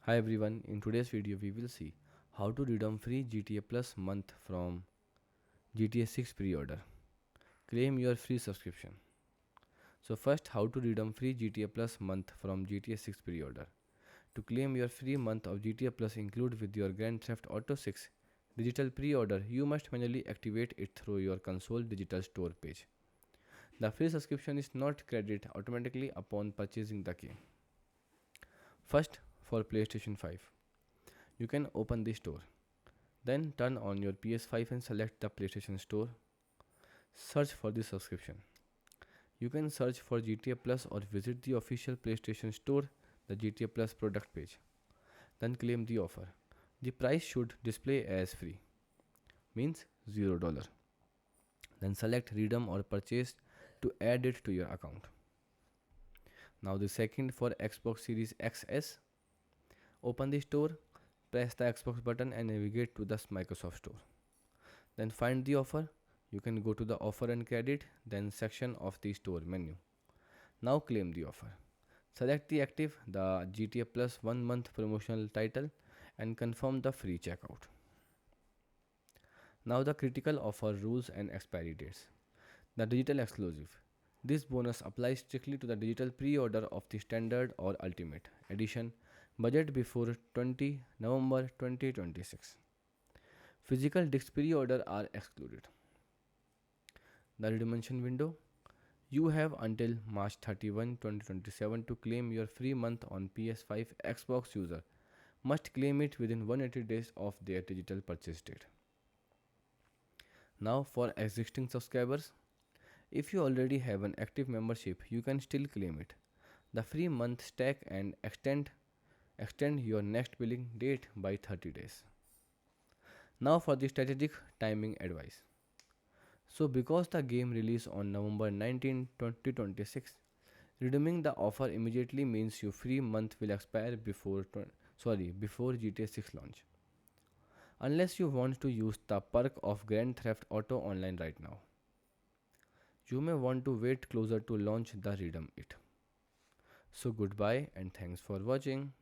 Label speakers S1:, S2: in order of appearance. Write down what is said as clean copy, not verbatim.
S1: Hi everyone, in today's video we will see how to redeem free GTA Plus month from GTA 6 pre-order. Claim your free subscription. So first, how to redeem free GTA Plus month from GTA 6 pre-order. To claim your free month of GTA Plus include with your Grand Theft Auto 6 digital pre-order, you must manually activate it through your console digital store page. The free subscription is not credited automatically upon purchasing the game. First, for PlayStation 5, you can open the store. Then turn on your PS5 and select the PlayStation Store. Search for the subscription. You can search for GTA Plus or visit the official PlayStation Store, the GTA Plus product page. Then claim the offer. The price should display as free, means $0. Then select redeem or purchase to add it to your account. Now the second for Xbox Series XS. Open the store, press the Xbox button and navigate to the Microsoft Store. Then find the offer. You can go to the offer and credit, then section of the store menu. Now claim the offer. Select the active, the GTA Plus 1 month promotional title and confirm the free checkout. Now the critical offer rules and expiry dates. The digital exclusive. This bonus applies strictly to the digital pre-order of the standard or ultimate edition budget before 20 November 2026. Physical disc pre-order are excluded. The redemption window. You have until March 31, 2027 to claim your free month on PS5. Xbox user must claim it within 180 days of their digital purchase date. Now for existing subscribers, if you already have an active membership, you can still claim it. The free month stack and extend your next billing date by 30 days. Now for the strategic timing advice. So because the game released on November 19, 2026, redeeming the offer immediately means your free month will expire before GTA 6 launch. Unless you want to use the perk of Grand Theft Auto Online right now. You may want to wait closer to launch the redeem it. So goodbye and thanks for watching.